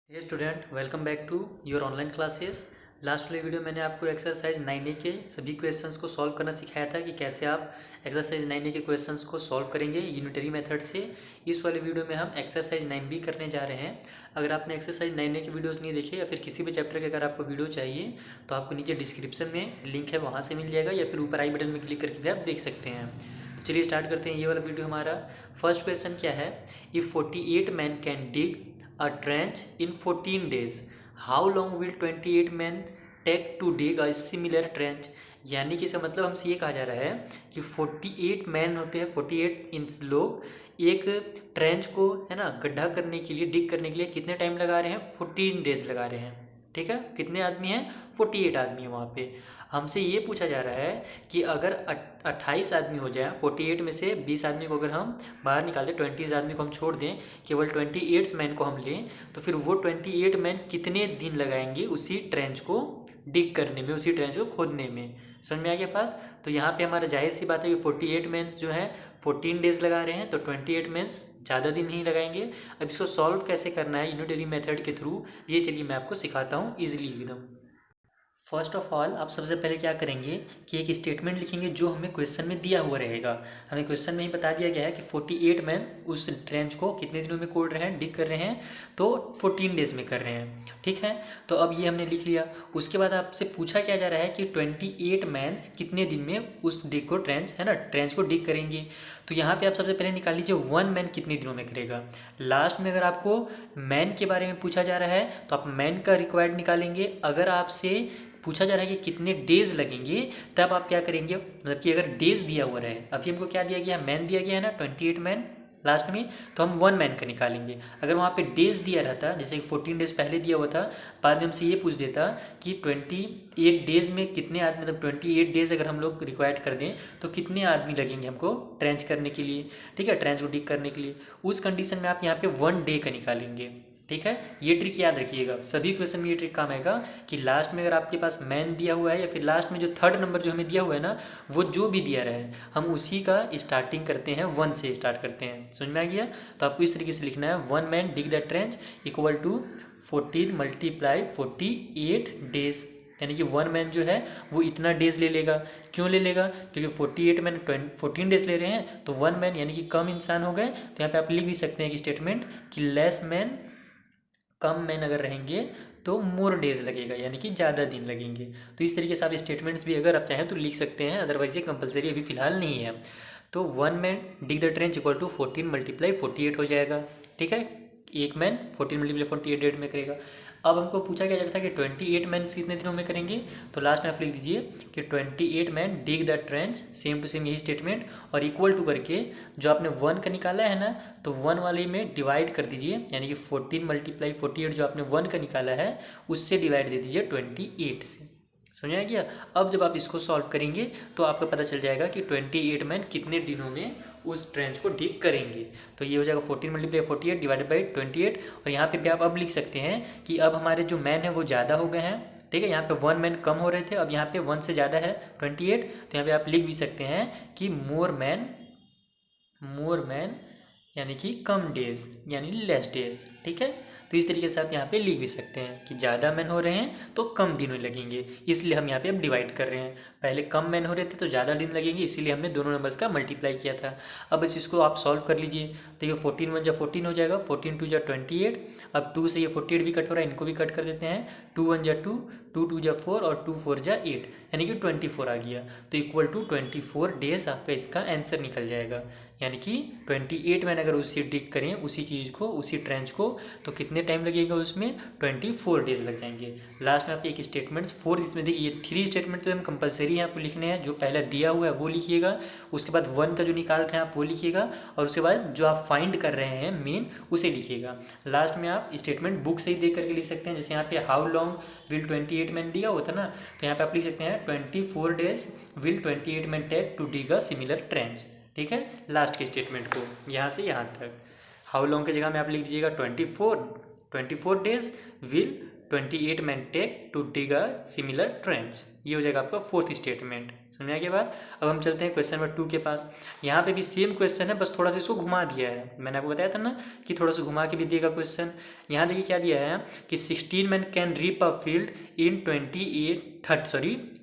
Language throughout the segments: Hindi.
Hey student, welcome back to your online classes. Last वाले वीडियो मैंने आपको एक्सरसाइज 9A के सभी क्वेश्चंस को सॉल्व करना सिखाया था कि कैसे आप एक्सरसाइज 9A के क्वेश्चंस को सॉल्व करेंगे यूनिटरी मेथड से। इस वाले वीडियो में हम एक्सरसाइज 9B करने जा रहे हैं। अगर आपने एक्सरसाइज 9A के वीडियोज़ नहीं देखे या फिर किसी भी चैप्टर के अगर आपको वीडियो चाहिए तो आपको नीचे डिस्क्रिप्शन में लिंक है, वहाँ से मिल जाएगा, या फिर ऊपर आई बटन में क्लिक करके भी आप देख सकते हैं। तो चलिए स्टार्ट करते हैं। ये वाला वीडियो हमारा फर्स्ट क्वेश्चन क्या है, if 48 man can dig a trench in 14 days, how long will 28 men take to dig a similar trench। यानी कि इसका मतलब हमसे ये कहा जा रहा है कि 48 मैन होते हैं, 48 इंच लोग एक ट्रेंच को, है ना, गड्ढा करने के लिए, डिग करने के लिए कितने टाइम लगा रहे हैं? 14 डेज लगा रहे हैं। ठीक है, कितने आदमी हैं? 48 आदमी है वहाँ पे। हमसे ये पूछा जा रहा है कि अगर 28 आदमी हो जाए, 48 में से 20 आदमी को अगर हम बाहर निकाल दें, 20 आदमी को हम छोड़ दें, केवल 28 मैन को हम लें, तो फिर वो 28 मैन कितने दिन लगाएंगे उसी ट्रेंच को डिग करने में, उसी ट्रेंच को खोदने में। समझ में आ गया बात? तो यहाँ पे हमारा जाहिर सी बात है कि 48 मैंस जो है 14 डेज लगा रहे हैं, तो 28 मैंस ज़्यादा दिन नहीं लगाएंगे। अब इसको सॉल्व कैसे करना है यूनिटरी मेथड के थ्रू, ये चलिए मैं आपको सिखाता हूँ ईजिली एकदम। फर्स्ट ऑफ ऑल आप सबसे पहले क्या करेंगे कि एक स्टेटमेंट लिखेंगे जो हमें क्वेश्चन में दिया हुआ रहेगा। हमें क्वेश्चन में ही बता दिया गया है कि 48 मैन उस ट्रेंच को कितने दिनों में कोड़ रहे हैं, डिग कर रहे हैं, तो 14 डेज में कर रहे हैं। ठीक है, तो अब ये हमने लिख लिया। उसके बाद आपसे पूछा क्या जा रहा है कि 28 मैन्स कितने दिन में उस डिग को, ट्रेंच है ना, ट्रेंच को डिग करेंगे। तो यहाँ पे आप सबसे पहले निकाल लीजिए 1 मैन कितने दिनों में करेगा। लास्ट में अगर आपको मैन के बारे में पूछा जा रहा है तो आप मैन का रिक्वायर्ड निकालेंगे। अगर आपसे पूछा जा रहा है कि कितने डेज लगेंगे, तब आप क्या करेंगे, मतलब कि अगर डेज दिया हुआ रहे, अभी हमको क्या दिया गया, मैन दिया गया है ना, 28 मैन लास्ट में, तो हम 1 मैन का निकालेंगे। अगर वहाँ पे डेज दिया रहता, जैसे कि 14 डेज पहले दिया हुआ था, बाद में हमसे ये पूछ देता कि 28 डेज में कितने आदमी, मतलब 28 डेज अगर हम लोग रिक्वायर्ड कर दें तो कितने आदमी लगेंगे हमको ट्रेंच करने के लिए। ठीक है, ट्रेंच को डिग करने के लिए, उस कंडीशन में आप यहाँ पे 1 डे का निकालेंगे। ठीक है, ये ट्रिक याद रखिएगा, सभी क्वेश्चन में ये ट्रिक काम आएगा कि लास्ट में अगर आपके पास मैन दिया हुआ है या फिर लास्ट में जो थर्ड नंबर जो हमें दिया हुआ है ना, वो जो भी दिया रहे हम उसी का स्टार्टिंग करते हैं, 1 से स्टार्ट करते हैं। समझ में आ गया? तो आपको इस तरीके से लिखना है, 1 man dig the trench equal to 14 multiply 48 days, यानी कि 1 मैन जो है वो इतना डेज ले लेगा। क्यों ले लेगा? क्योंकि 48 मैन 14 डेज ले रहे हैं, तो 1 मैन यानी कि कम इंसान हो गए। तो यहाँ पे आप लिख भी सकते हैं कि स्टेटमेंट कि लेस मैन, कम मैन अगर रहेंगे तो मोर डेज लगेगा, यानी कि ज़्यादा दिन लगेंगे। तो इस तरीके से आप स्टेटमेंट्स भी अगर आप चाहें तो लिख सकते हैं, अदरवाइज ये कंपलसरी अभी फिलहाल नहीं है। तो 1 man dig the trench equal to 14 multiply 48 हो जाएगा। ठीक है, एक मैन 14 मल्टीप्लाई 48 डेट में करेगा। अब हमको पूछा क्या जाता है कि 28 मैन कितने दिनों में करेंगे, तो लास्ट में आप लिख दीजिए कि 28 man dig the trench, same to same यही स्टेटमेंट, और इक्वल टू करके जो आपने 1 का निकाला है ना, तो 1 वाले में डिवाइड कर दीजिए, यानी कि 14 मल्टीप्लाई 48 जो आपने 1 का निकाला है उससे डिवाइड दे दीजिए 28 से। समझ आ गया? अब जब आप इसको सॉल्व करेंगे तो आपको पता चल जाएगा कि 28 मैन कितने दिनों में उस ट्रेंच को डिग करेंगे। तो ये हो जाएगा 14 मल्टीप्लाई 48 डिवाइडेड बाई 28। और यहाँ पे भी आप अब लिख सकते हैं कि अब हमारे जो मैन है वो ज़्यादा हो गए हैं। ठीक है, यहाँ पे 1 मैन कम हो रहे थे, अब यहाँ पे 1 से ज़्यादा है 28। तो यहाँ पे आप लिख भी सकते हैं कि मोर मैन यानी कि कम डेज, यानी लेस डेज। ठीक है, तो इस तरीके से आप यहाँ पे लिख भी सकते हैं कि ज़्यादा मैन हो रहे हैं तो कम दिन लगेंगे, इसलिए हम यहाँ पे अब डिवाइड कर रहे हैं। पहले कम मैन हो रहे थे तो ज़्यादा दिन लगेंगे, इसीलिए हमने दोनों नंबर्स का मल्टीप्लाई किया था। अब बस इसको आप सॉल्व कर लीजिए। तो ये 14 1 जा 14 हो जाएगा, 14 2 जा 28। अब 2 से ये 48 भी कट हो रहा है, इनको भी कट कर देते हैं। 2 1 जा 2, 2 2 जा 4 और 2 4 जा 8, यानी कि 24 आ गया। तो इक्वल टू 24 डेज आपका इसका आंसर निकल जाएगा। यानी कि 28 मैन अगर उसी डिग करें, उसी चीज़ को, उसी ट्रेंच को, तो कितने टाइम लगेगा उसमें? 24 डेज लग जाएंगे। लास्ट में आप एक स्टेटमेंट्स 4, इसमें देखिए ये 3 स्टेटमेंट तो हम कंपलसरी आपको लिखने हैं। जो पहले दिया हुआ है वो लिखिएगा, उसके बाद 1 का जो निकाल रहे हैं आप वो लिखिएगा, और उसके बाद जो आप फाइंड कर रहे हैं मेन उसे लिखिएगा। लास्ट में आप स्टेटमेंट बुक से ही देख करके लिख सकते हैं। जैसे यहाँ पे हाउ लॉन्ग विल 28 मैन दिया हुआ था ना, तो यहाँ पे आप लिख सकते हैं 24 days will 28 man take to dig a similar trench. ठीक है, लास्ट के स्टेटमेंट को यहाँ से यहाँ तक हाउ लॉन्ग की जगह में आप लिख दीजिएगा 24 days will 28 man take to dig a similar trench. ये हो जाएगा आपका 4th स्टेटमेंट। समझ में आ गया बात। अब हम चलते हैं क्वेश्चन नंबर 2 के पास। यहाँ पे भी सेम क्वेश्चन है, बस थोड़ा सा इसको घुमा दिया है। मैंने आपको बताया था ना कि थोड़ा सा घुमा के भी दिएगा क्वेश्चन। यहाँ देखिए क्या दिया है कि 16 man can reap a field in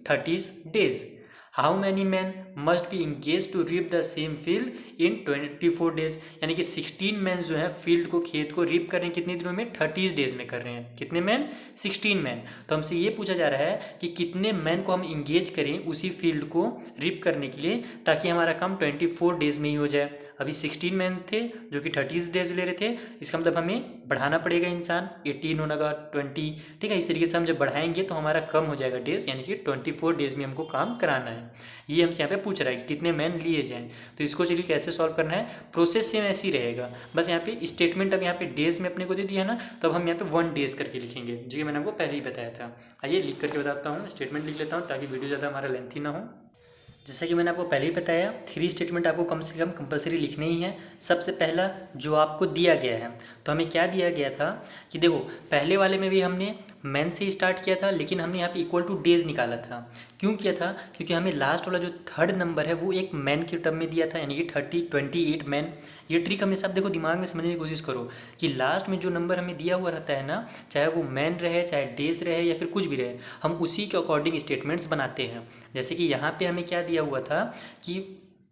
30 days. How many man must be engage to reap the same field in 24 days. यानी कि 16 मैन जो है फील्ड को, खेत को रीप कर रहे हैं कितने दिनों में, 30 डेज में कर रहे हैं। कितने मैन, 16 मैन। तो हमसे ये पूछा जा रहा है कि कितने मैन को हम इंगेज करें उसी फील्ड को रीप करने के लिए, ताकि हमारा काम 24 डेज में ही हो जाए। अभी 16 मैन थे जो कि 30 डेज ले रहे थे, इसका मतलब हमें बढ़ाना पड़ेगा इंसान, 18 होगा 20, ठीक है। इस तरीके से हम जब बढ़ाएंगे तो हमारा कम हो जाएगा डेज, यानी कि 24 डेज में हमको काम कराना है। ये हमसे यहाँ पे पूछ रहा है कि कितने मैन लिए जाएं। तो इसको चलिए कैसे सॉल्व करना है, प्रोसेस सेम ऐसी रहेगा, बस यहाँ पे स्टेटमेंट अब यहाँ पे डेज में अपने को दे दिया ना, तो अब हम यहाँ पे 1 डेज करके लिखेंगे, जो कि मैंने आपको पहले ही बताया था। आइए लिख करके बताता हूँ, स्टेटमेंट लिख लेता हूँ ताकि वीडियो ज़्यादा हमारा लेंथी ना हो। जैसा कि मैंने आपको पहले ही बताया, 3 स्टेटमेंट आपको कम से कम कंपलसरी लिखने ही है। सबसे पहला जो आपको दिया गया है, तो हमें क्या दिया गया था कि देखो पहले वाले में भी हमने मैन से ही स्टार्ट किया था, लेकिन हमने यहाँ पे इक्वल टू डेज निकाला था। क्यों किया था, क्योंकि हमें लास्ट वाला जो 3rd नंबर है वो एक मैन के टर्म में दिया था, यानी कि 28 मैन। ये ट्रिक हमेशा आप देखो दिमाग में समझने की कोशिश करो कि लास्ट में जो नंबर हमें दिया हुआ रहता है ना, चाहे वो मैन रहे, चाहे डेज रहे, या फिर कुछ भी रहे, हम उसी के अकॉर्डिंग स्टेटमेंट्स बनाते हैं। जैसे कि यहाँ पे हमें क्या दिया हुआ था कि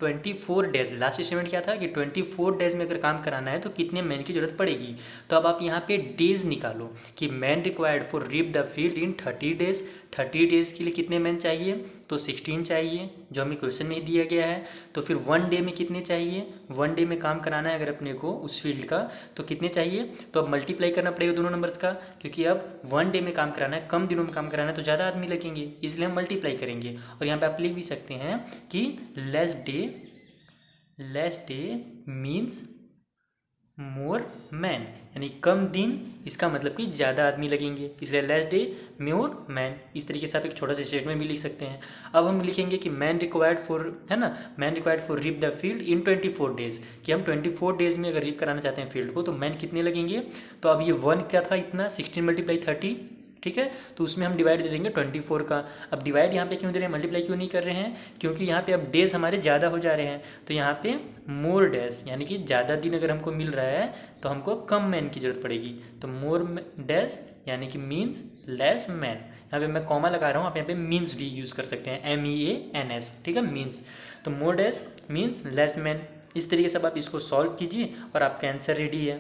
24 डेज, लास्ट स्टेटमेंट क्या था कि 24 डेज में अगर काम कराना है तो कितने मैन की जरूरत पड़ेगी। तो अब आप यहाँ पे डेज निकालो कि man required for reap the field in 30 days. 30 days के लिए कितने मैन चाहिए, तो 16 चाहिए, जो हमें क्वेश्चन में ही दिया गया है। तो फिर 1 डे में कितने चाहिए, 1 डे में काम कराना है अगर अपने को उस फील्ड का, तो कितने चाहिए, तो अब मल्टीप्लाई करना पड़ेगा दोनों नंबर्स का, क्योंकि अब 1 डे में काम कराना है, कम दिनों में काम कराना है, तो ज़्यादा आदमी लगेंगे, इसलिए हम मल्टीप्लाई करेंगे। और यहाँ पे आप लिख भी सकते हैं कि less day means more man, यानी कम दिन, इसका मतलब कि ज़्यादा आदमी लगेंगे, इसलिए लेस डे मोर मैन। इस तरीके से आप एक छोटा सा स्टेटमेंट भी लिख सकते हैं। अब हम लिखेंगे कि मैन रिक्वायर्ड फॉर, है ना, man required for reap the field in 24 days, कि हम 24 डेज में अगर रीप कराना चाहते हैं फील्ड को, तो मैन कितने लगेंगे। तो अब ये 1 क्या था, इतना 16 × 30, ठीक है, तो उसमें हम डिवाइड दे देंगे 24 का। अब डिवाइड यहाँ पे क्यों दे रहे हैं, मल्टीप्लाई क्यों नहीं कर रहे हैं, क्योंकि यहाँ पे अब डेज हमारे ज़्यादा हो जा रहे हैं, तो यहाँ पे मोर डेज, यानी कि ज़्यादा दिन अगर हमको मिल रहा है तो हमको कम मैन की जरूरत पड़ेगी। तो मोर डेज यानी कि मीन्स लेस मैन। यहाँ पे मैं कॉमा लगा रहा हूँ, आप यहाँ पे मीन्स भी यूज़ कर सकते हैं, MEANS, ठीक है, मीन्स। तो more days means less man. इस तरीके से अब आप इसको सॉल्व कीजिए और आपका आंसर रेडी है।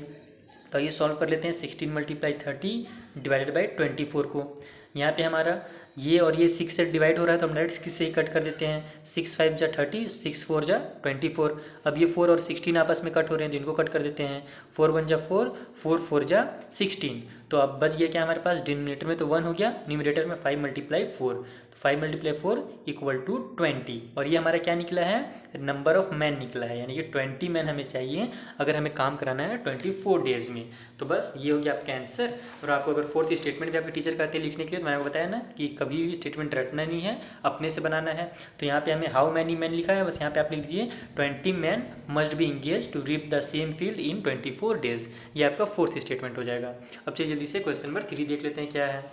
तो ये सॉल्व कर लेते हैं, 16 × 30 डिवाइडेड बाई 24 को। यहाँ पे हमारा ये और ये 6 से डिवाइड हो रहा है, तो हम डायरेक्ट इसकी से ही कट कर देते हैं। 6 × 5 = 30, 6 × 4 = 24। अब ये 4 और 16 आपस में कट हो रहे हैं, तो इनको कट कर देते हैं। 4 × 1 = 4, 4 × 4 = 16। तो अब बच गया क्या हमारे पास, डिनोमिनेटर में तो 1 हो गया, न्यूमरेटर में 5 × 4। तो 5 × 4 = 20। और ये हमारा क्या निकला है, नंबर ऑफ मैन निकला है, यानी कि 20 मैन हमें चाहिए अगर हमें काम कराना है 24 डेज में। तो बस ये हो गया आपका आंसर। और आपको अगर 4th स्टेटमेंट भी आपके टीचर कहते हैं लिखने के लिए, तो मैंने आपको बताया ना कि कभी भी स्टेटमेंट रटना नहीं है, अपने से बनाना है। तो यहाँ पे हमें हाउ मैनी मैन लिखा है, बस यहाँ पे आप लिख दीजिए 20 man must be engage to reap the same field in 24 days. ये आपका 4th स्टेटमेंट हो जाएगा। अब चलिए जल्दी से क्वेश्चन नंबर 3 देख लेते हैं क्या है।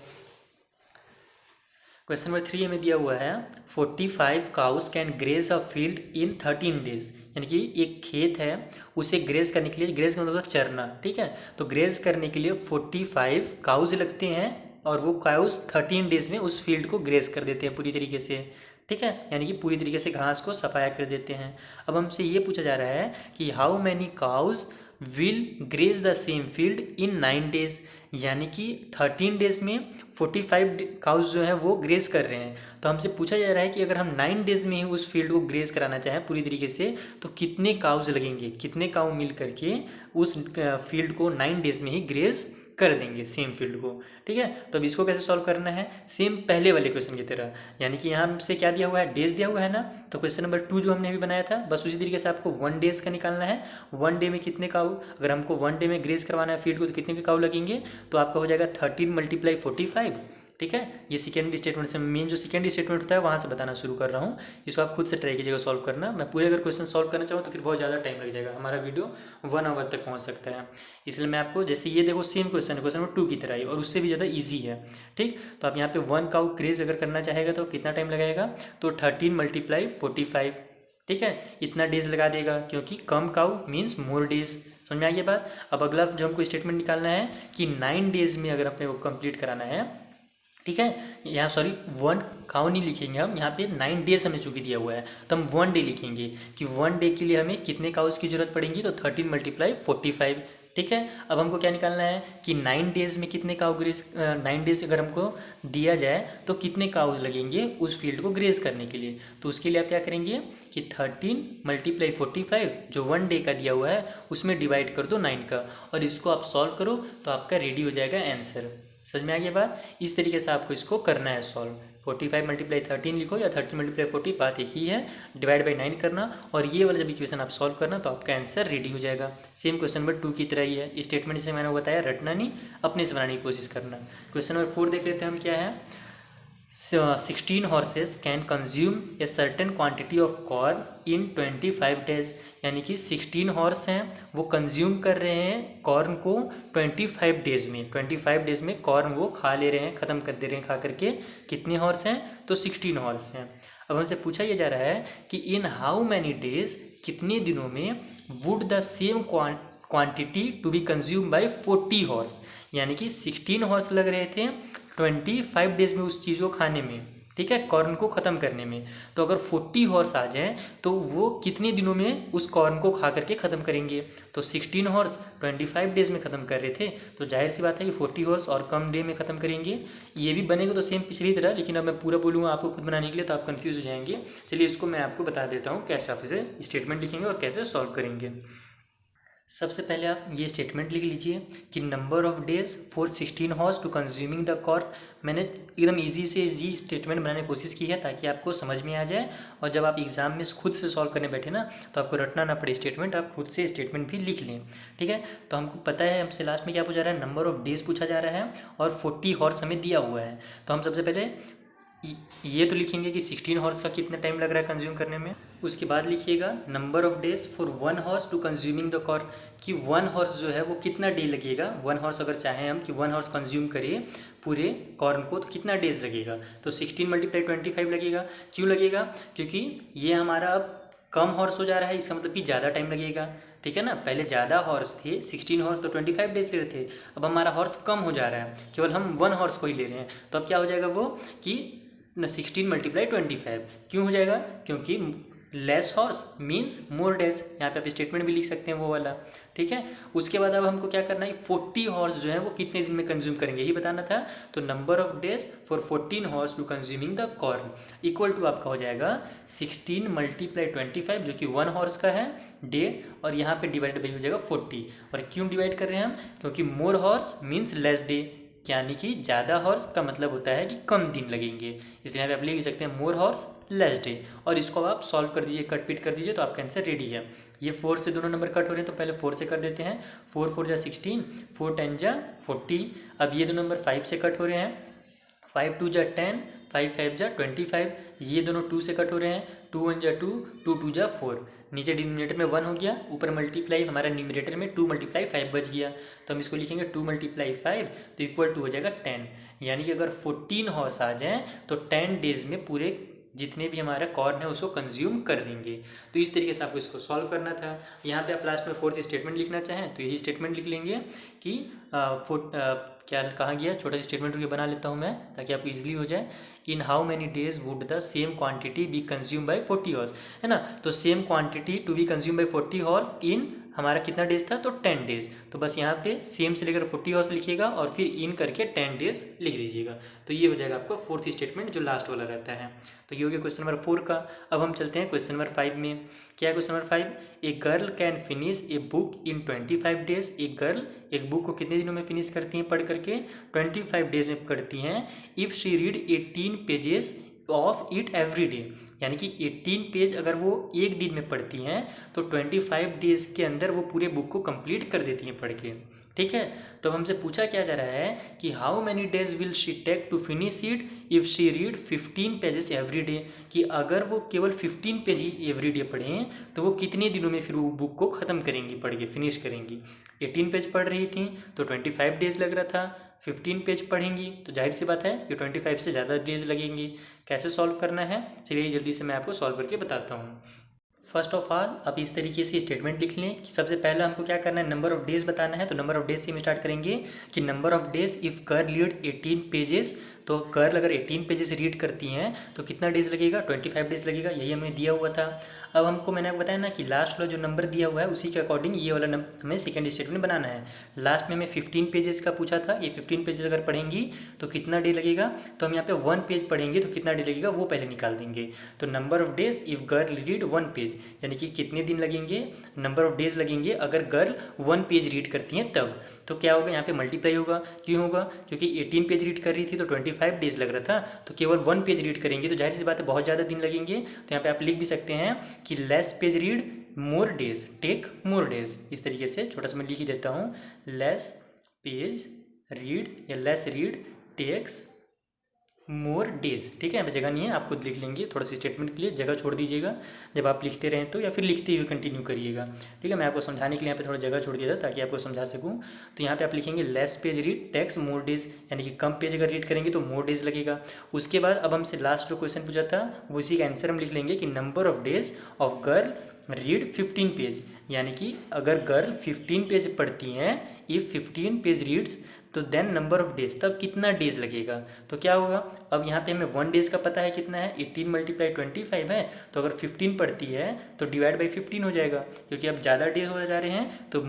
क्वेश्चन नंबर 3 हमें दिया हुआ है 45 cows can graze a field in 13 days, यानी कि एक खेत है उसे ग्रेज करने के लिए, ग्रेज का मतलब चरना, ठीक है, तो ग्रेज करने के लिए 45 काउज लगते हैं और वो काउस 13 डेज में उस फील्ड को ग्रेज कर देते हैं पूरी तरीके से, ठीक है, यानी कि पूरी तरीके से घास को सफाया कर देते हैं। अब हमसे ये पूछा जा रहा है कि how many cows will graze the same field in 9 days, यानी कि 13 डेज में 45 काउज जो है वो ग्रेज कर रहे हैं। तो हमसे पूछा जा रहा है कि अगर हम 9 डेज में ही उस फील्ड को ग्रेज कराना चाहें पूरी तरीके से, तो कितने काउज लगेंगे, कितने काउ मिल करके उस फील्ड को 9 डेज में ही ग्रेज कर देंगे सेम फील्ड को, ठीक है। तो अब इसको कैसे सॉल्व करना है, सेम पहले वाले क्वेश्चन की तरह, यानी कि यहाँ से क्या दिया हुआ है, डेज दिया हुआ है ना, तो क्वेश्चन नंबर 2 जो हमने अभी बनाया था बस उसी तरीके से आपको 1 डेज का निकालना है। 1 डे में कितने काऊ, अगर हमको 1 डे में ग्रेज करवाना है फील्ड को तो कितने के काऊ लगेंगे, तो आपका हो जाएगा 13 × 45 ठीक है। ये सेकेंड स्टेटमेंट से मेन जो सेकेंड स्टेटमेंट होता है वहाँ से बताना शुरू कर रहा हूँ। इसको आप खुद से ट्राई कीजिएगा सॉल्व करना। मैं पूरे अगर क्वेश्चन सॉल्व करना चाहूँ तो फिर बहुत ज़्यादा टाइम लग जाएगा, हमारा वीडियो 1 आवर तक पहुँच सकता है। इसलिए मैं आपको, जैसे ये देखो सेम क्वेश्चन है, क्वेश्चन नंबर 2 की तरह ही और उससे भी ज़्यादा ईजी है। ठीक, तो आप यहाँ पे 1 काउ ग्रेज अगर करना चाहेगा तो कितना टाइम लगाएगा, तो 13 × 45, ठीक है, इतना डेज लगा देगा, क्योंकि कम काउ मीन्स मोर डेज। समझ में आ गया बात। अब अगला जो हमको स्टेटमेंट निकालना है कि 9 डेज में अगर अपने को कंप्लीट कराना है, ठीक है, यहाँ सॉरी 1 काउ नहीं लिखेंगे हम, यहाँ पे 9 डेज हमें चूँकि दिया हुआ है तो हम 1 डे लिखेंगे कि 1 डे के लिए हमें कितने काउस की जरूरत पड़ेगी, तो 13 × 45, ठीक है। अब हमको क्या निकालना है कि 9 डेज में कितने काउ ग्रेज, 9 डेज अगर हमको दिया जाए तो कितने काउज लगेंगे उस फील्ड को ग्रेज करने के लिए। तो उसके लिए आप क्या करेंगे कि 13 × 45 जो 1 डे का दिया हुआ है उसमें डिवाइड कर दो 9 का, और इसको आप सॉल्व करो तो आपका रेडी हो जाएगा आंसर। समझ में आ गया बात। इस तरीके से आपको इसको करना है सॉल्व। 45 × 13 लिखो या 13 × 40, बात एक ही है, डिवाइड बाई 9 करना, और ये वाला जब इक्वेशन आप सॉल्व करना तो आपका आंसर रेडी हो जाएगा। सेम क्वेश्चन नंबर 2 की तरह ही है। स्टेटमेंट से मैंने बताया, रटना नहीं, अपने से बनाने की कोशिश करना। क्वेश्चन नंबर 4 देख लेते हैं हम क्या है। 16 horses can consume a certain quantity of corn in 25 days, यानी कि 16 हॉर्स हैं वो कंज्यूम कर रहे हैं कॉर्न को 25 डेज में। 25 डेज में कॉर्न वो खा ले रहे हैं, ख़त्म कर दे रहे हैं खा करके। कितने हॉर्स हैं, तो 16 हॉर्स हैं। अब हमसे पूछा यह जा रहा है कि इन हाउ मैनी डेज, कितने दिनों में would the same quantity to be consume by 40 horse, यानी कि 16 हॉर्स लग रहे थे 25 डेज में उस चीज़ को खाने में, ठीक है, कॉर्न को ख़त्म करने में। तो अगर 40 हॉर्स आ जाएँ तो वो कितने दिनों में उस कॉर्न को खा करके ख़त्म करेंगे। तो 16 हॉर्स 25 डेज में ख़त्म कर रहे थे, तो जाहिर सी बात है कि 40 हॉर्स और कम डे में ख़त्म करेंगे। ये भी बनेगा तो सेम पिछली तरह, लेकिन अब मैं पूरा बोलूँगा आपको खुद बनाने के लिए तो आप कन्फ्यूज़ हो जाएंगे। चलिए इसको मैं आपको बता देता हूँ कैसे आप इसे स्टेटमेंट लिखेंगे और कैसे सॉल्व करेंगे। सबसे पहले आप ये स्टेटमेंट लिख लीजिए कि number of days for 16 horse to consuming the corn. मैंने एकदम इजी से ये स्टेटमेंट बनाने की कोशिश की है ताकि आपको समझ में आ जाए, और जब आप एग्जाम में खुद से सॉल्व करने बैठे ना तो आपको रटना ना पड़े स्टेटमेंट, आप खुद से स्टेटमेंट भी लिख लें, ठीक है। तो हमको पता है हमसे लास्ट में क्या पूछा जा रहा है, नंबर ऑफ डेज पूछा जा रहा है और 40 हॉर्स हमें दिया हुआ है। तो हम सबसे पहले ये तो लिखेंगे कि 16 हॉर्स का कितना टाइम लग रहा है कंज्यूम करने में। उसके बाद लिखिएगा number of days for 1 horse to consuming the corn, कि 1 हॉर्स जो है वो कितना डे लगेगा। 1 हॉर्स अगर चाहें हम कि 1 हॉर्स कंज्यूम करिए पूरे कॉर्न को तो कितना डेज लगेगा, तो 16 × 25 लगेगा। क्यों लगेगा, क्योंकि ये हमारा अब कम हॉर्स हो जा रहा है, इसका मतलब कि ज़्यादा टाइम लगेगा, ठीक है ना। पहले ज़्यादा हॉर्स थे, 16 हॉर्स तो 25 डेज ले रहे थे, अब हमारा हॉर्स कम हो जा रहा है, केवल हम 1 हॉर्स को ही ले रहे हैं। तो अब क्या हो जाएगा वो कि 16 × 25 क्यों हो जाएगा, क्योंकि less horse means more days. यहाँ पे आप स्टेटमेंट भी लिख सकते हैं वो वाला, ठीक है। उसके बाद अब हमको क्या करना है, 40 हॉर्स जो है वो कितने दिन में कंज्यूम करेंगे यही बताना था। तो number of days for 14 horse to consuming the corn equal to आपका हो जाएगा 16 × 25 जो कि 1 हॉर्स का है डे, और यहाँ पे डिवाइड बाई हो जाएगा 40। और क्यों डिवाइड कर रहे हैं हम, क्योंकि मोर हॉर्स मीन्स लेस डे, यानी कि ज़्यादा हॉर्स का मतलब होता है कि कम दिन लगेंगे, इसलिए यहाँ पे आप लिख सकते हैं मोर हॉर्स लेस डे। और इसको आप सॉल्व कर दीजिए, कट पीट कर दीजिए तो आपका आंसर रेडी है। ये 4 से दोनों नंबर कट हो रहे हैं तो पहले 4 से कर देते हैं। 4 × 4 = 16, 4 × 10 = 40। अब ये दोनों नंबर 5 से कट हो रहे हैं, 5 × 2 = 10, 5 × 5 = 25। ये दोनों 2 से कट हो रहे हैं, 2 × 1 = 2, 2 × 2 = 4। नीचे डिनोमिनेटर में 1 हो गया, ऊपर मल्टीप्लाई हमारा न्यूमरेटर में 2 × 5 बच गया, तो हम इसको लिखेंगे 2 × 5 तो इक्वल टू हो जाएगा 10। यानी कि अगर 14 हॉर्स आ जाएँ तो 10 डेज में पूरे जितने भी हमारा कॉर्न है उसको कंज्यूम कर देंगे। तो इस तरीके से आपको इसको सॉल्व करना था। यहाँ पे आप लास्ट में 4th स्टेटमेंट लिखना चाहें तो यही स्टेटमेंट लिख लेंगे कि क्या कहाँ गया, छोटा सा स्टेटमेंट बना लेता हूँ मैं ताकि आपको ईजिली हो जाए। In how many days would the same quantity be consume by 40 horse, है ना। तो same quantity to be consume by 40 horse in हमारा कितना डेज था, तो 10 डेज। तो बस यहाँ पे सेम से लेकर 40 हॉर्स लिखिएगा और फिर इन करके 10 डेज लिख दीजिएगा। तो ये हो जाएगा आपका 4th स्टेटमेंट जो लास्ट वाला रहता है। तो ये हो गया क्वेश्चन नंबर 4 का। अब हम चलते हैं क्वेश्चन नंबर 5 में। क्या है question number 5, a girl can finish a book in 25 days. एक गर्ल एक बुक को कितने दिनों में फिनिश करती हैं पढ़ करके, 25 डेज में करती हैं। If she read 18 pages of it every day, यानी कि 18 पेज अगर वो एक दिन में पढ़ती हैं तो 25 डेज के अंदर वो पूरे बुक को कंप्लीट कर देती हैं पढ़ के, ठीक है। तो अब हमसे पूछा क्या जा रहा है कि how many days will she take to finish it if she read 15 pages every day, कि अगर वो केवल 15 पेज ही एवरी डे पढ़ें तो वो कितने दिनों में फिर वो बुक को ख़त्म करेंगी, पढ़ के फिनिश करेंगी। 18 पेज पढ़ रही थी तो 25 डेज लग रहा था। 15 पेज पढ़ेंगी तो जाहिर सी बात है कि 25 से ज़्यादा डेज लगेंगी। कैसे सॉल्व करना है, चलिए जल्दी से मैं आपको सॉल्व करके बताता हूँ। फर्स्ट ऑफ ऑल आप इस तरीके से स्टेटमेंट लिख लें कि सबसे पहले हमको क्या करना है, नंबर ऑफ डेज बताना है। तो नंबर ऑफ डेज से हम स्टार्ट करेंगे कि number of days if girl read 18 pages, तो गर्ल अगर 18 पेजेस रीड करती हैं तो कितना डेज लगेगा, 25 डेज लगेगा। यही हमें दिया हुआ था। अब हमको मैंने आपको बताया ना कि लास्ट वाला जो नंबर दिया हुआ है उसी के अकॉर्डिंग ये वाला नंबर हमें सेकंड स्टेटमेंट बनाना है। लास्ट में हमें 15 पेजेस का पूछा था, ये 15 पेजेस अगर पढ़ेंगी तो कितना डे लगेगा, तो हम यहाँ पे 1 पेज पढ़ेंगे तो कितना डे लगेगा वो पहले निकाल देंगे। तो number of days if girl read 1 page, यानी कि कितने दिन लगेंगे, नंबर ऑफ डेज लगेंगे अगर गर्ल 1 पेज रीड करती हैं तब। तो क्या होगा, यहाँ पे मल्टीप्लाई होगा। क्यों होगा, क्योंकि 18 पेज रीड कर रही थी तो 25 डेज लग रहा था, तो केवल 1 पेज रीड करेंगे तो जाहिर सी बात है बहुत ज़्यादा दिन लगेंगे। तो यहाँ पे आप लिख भी सकते हैं कि less page read more days take more days. इस तरीके से छोटा सा मैं लिख ही देता हूँ, लेस पेज रीड या less read takes more days. ठीक है, यहाँ पे जगह नहीं है, आप खुद लिख लेंगे। थोड़ा सा स्टेटमेंट के लिए जगह छोड़ दीजिएगा जब आप लिखते रहें तो, या फिर लिखते हुए कंटिन्यू करिएगा। ठीक है, मैं आपको समझाने के लिए यहाँ पे थोड़ा जगह छोड़ दिया था ताकि आपको समझा सकूँ। तो यहाँ पे आप लिखेंगे less page read takes more days, यानी कि कम पेज अगर रीड करेंगे तो मोर डेज लगेगा। उसके बाद अब हमसे लास्ट जो क्वेश्चन पूछा था वो इसी का आंसर हम लिख लेंगे कि number of days of girl read 15 page, यानी कि अगर गर्ल 15 पेज पढ़ती हैं, इफ़ 15 पेज रीड्स तो देन नंबर ऑफ डेज, तब कितना डेज लगेगा। तो क्या होगा, अब यहाँ पे हमें 1 डेज का पता है कितना है, 18 × 25 है। तो अगर 15 पढ़ती है तो डिवाइड बाई 15 हो जाएगा, क्योंकि अब ज़्यादा डेज हो जा रहे हैं तो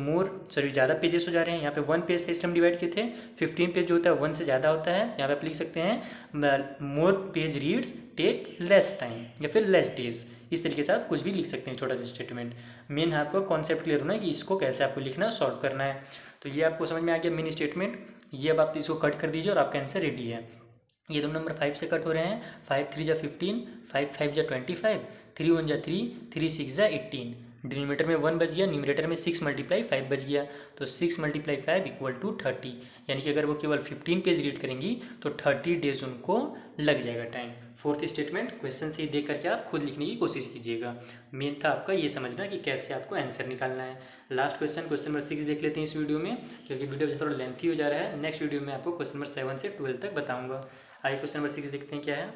ज़्यादा पेजेस हो जा रहे हैं। यहाँ पे 1 पेज से इसलिए हम डिवाइड किए थे। 15 पेज जो होता है 1 से ज़्यादा होता है। यहाँ पे आप लिख सकते हैं more page reads take less time या फिर लेस डेज। इस तरीके से आप कुछ भी लिख सकते हैं, छोटा सा स्टेटमेंट। मेन आपको कॉन्सेप्ट क्लियर होना है कि इसको कैसे आपको लिखना सॉल्व करना है। तो ये आपको समझ में आ गया मेन स्टेटमेंट। ये अब आप इसको कट कर दीजिए और आपका आंसर रेडी है। ये दोनों नंबर 5 से कट हो रहे हैं। 5 3 जा 15, 5 5 जा 25, 3 1 जा 3, 3 6 जा 18। डिनोमिनेटर में 1 बच गया, न्यूमरेटर में 6 × 5 बच गया। तो 6 × 5 = 30, यानी कि अगर वो केवल 15 पेज रीड करेंगी तो 30 डेज उनको लग जाएगा टाइम। फोर्थ स्टेटमेंट क्वेश्चन से देख करके आप खुद लिखने की कोशिश कीजिएगा। मेन था आपका ये समझना कि कैसे आपको आंसर निकालना है। लास्ट क्वेश्चन नंबर 6 देख लेते हैं इस वीडियो में, क्योंकि वीडियो थोड़ा लेंथी हो जा रहा है। नेक्स्ट वीडियो में आपको क्वेश्चन नंबर 7 से 12 तक बताऊंगा। आइए क्वेश्चन नंबर 6 देखते हैं क्या है।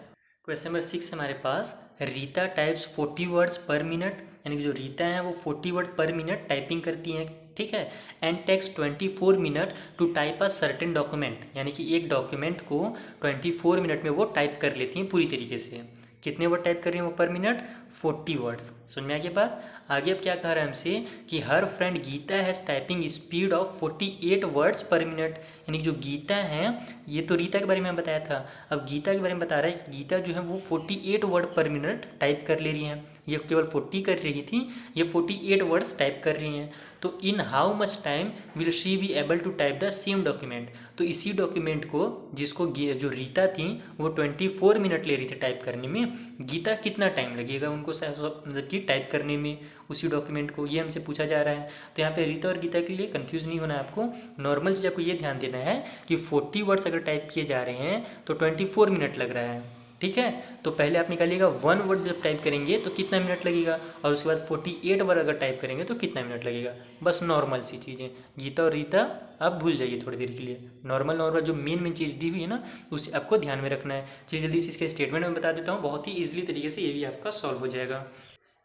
क्वेश्चन नंबर 6 हमारे पास, Rita types 40 words per minute, यानी कि जो रीता है वो 40 वर्ड पर मिनट टाइपिंग करती हैं। ठीक है, and takes 24 minute to type a certain document, यानी कि एक डॉक्यूमेंट को 24 मिनट में वो टाइप कर लेती हैं पूरी तरीके से। कितने वर्ड टाइप कर रही हैं वो पर मिनट, 40 वर्ड्स। समझ में आ गया बात। आगे अब क्या कह रहा है हमसे कि हर friend Geeta has typing speed of 48 words per minute, यानी कि जो गीता है, ये तो रीता के बारे में बताया था, अब गीता के बारे में बता रहा है। गीता जो है वो 48 वर्ड पर मिनट टाइप कर ले रही हैं। ये केवल 40 कर रही थी, ये 48 वर्ड्स टाइप कर रही हैं। तो in how much time will she be able to type the same document, तो इसी डॉक्यूमेंट को जिसको जो रीता थी वो 24 मिनट ले रही थी टाइप करने में, गीता कितना टाइम लगेगा उनको मतलब कि टाइप करने में उसी डॉक्यूमेंट को, ये हमसे पूछा जा रहा है। तो यहाँ पे रीता और गीता के लिए कंफ्यूज नहीं होना है आपको। नॉर्मल चीज़ आपको ये ध्यान देना है कि 40 वर्ड्स अगर टाइप किए जा रहे हैं तो 24 मिनट लग रहा है। ठीक है, तो पहले आप निकालिएगा 1 वर्ड जब टाइप करेंगे तो कितना मिनट लगेगा, और उसके बाद 48 वर्ड अगर टाइप करेंगे तो कितना मिनट लगेगा। बस नॉर्मल सी चीज़ें, गीता और रीता आप भूल जाइए थोड़ी देर के लिए। नॉर्मल जो मेन चीज़ दी हुई है ना उसे आपको ध्यान में रखना है। चलिए जल्दी से इसके स्टेटमेंट में बता देता हूँ, बहुत ही ईजिली तरीके से ये भी आपका सॉल्व हो जाएगा।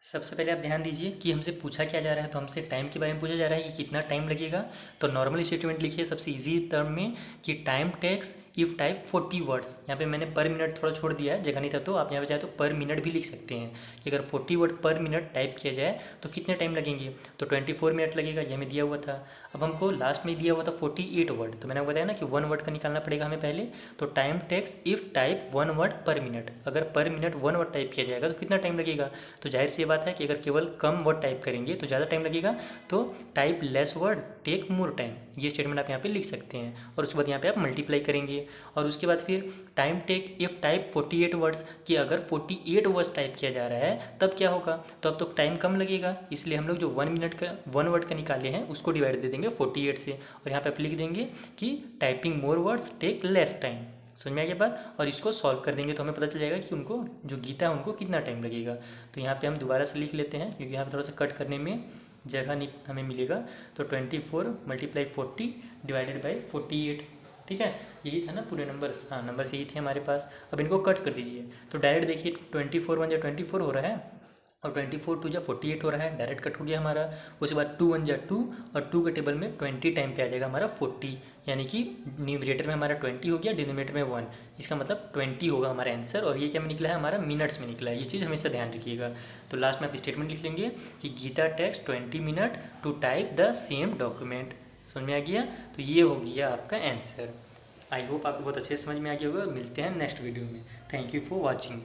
सबसे पहले आप ध्यान दीजिए कि हमसे पूछा क्या जा रहा है, तो हमसे टाइम के बारे में पूछा जा रहा है कि कितना टाइम लगेगा। तो नॉर्मल स्टेटमेंट लिखिए सबसे इजी टर्म में कि time takes if type 40 words. यहाँ पे मैंने पर मिनट थोड़ा छोड़ दिया है, जगह नहीं था, तो आप यहाँ पे चाहे तो पर मिनट भी लिख सकते हैं कि अगर 40 वर्ड पर मिनट टाइप किया जाए तो कितने टाइम लगेंगे, तो 24 मिनट लगेगा, ये हमें दिया हुआ था। अब हमको लास्ट में दिया हुआ था 48 वर्ड, तो मैंने बताया ना कि 1 वर्ड का निकालना पड़ेगा हमें पहले। तो time takes if type 1 word per minute, अगर पर मिनट 1 वर्ड टाइप किया जाएगा तो कितना टाइम लगेगा, तो जाहिर सी बात है कि अगर केवल कम वर्ड टाइप करेंगे तो ज़्यादा टाइम लगेगा। तो type less word take more time, ये स्टेटमेंट आप यहाँ पे लिख सकते हैं। और उसके बाद यहाँ पे आप मल्टीप्लाई करेंगे, और उसके बाद फिर time take if type 48 words, कि अगर 48 वर्ड्स टाइप किया जा रहा है तब क्या होगा, तो अब तो टाइम कम लगेगा, इसलिए हम लोग जो 1 वर्ड का निकाले हैं उसको डिवाइड दे देंगे देंगे 48 से, और यहाँ पे आप लिख देंगे कि typing more words take less time. समझ में आ गया बात। और इसको सॉल्व कर देंगे तो हमें पता चल जाएगा कि उनको जो गीता है उनको कितना टाइम लगेगा। तो यहाँ पे हम दोबारा से लिख लेते हैं क्योंकि यहाँ पे थोड़ा सा कट करने में जगह नहीं हमें मिलेगा। तो 24 × 40 डिवाइडेड बाई 48, ठीक है, यही था ना पूरे नंबर्स। हाँ, नंबर्स यही थे हमारे पास। अब इनको कट कर दीजिए। तो डायरेक्ट देखिए 24 1 जा 24 हो रहा है और 24 2 जा 48 हो रहा है, डायरेक्ट कट हो गया हमारा। उसके बाद 2 1 जा 2 और 2 के टेबल में 20 टाइम पे आ जाएगा हमारा 40, यानी कि न्यूमरेटर में हमारा 20 हो गया, डिनोमिनेटर में 1। इसका मतलब 20 होगा हमारा आंसर। और ये क्या में निकला है, हमारा मिनट्स में निकला है। ये चीज़ हमेशा ध्यान रखिएगा। तो लास्ट में आप स्टेटमेंट लिख लेंगे कि Geeta takes 20 minute to type the same document. समझ में आ गया। तो ये हो गया आपका आंसर। आई होप आपको बहुत अच्छे से समझ में आ गया होगा। मिलते हैं नेक्स्ट वीडियो में। Thank you for watching.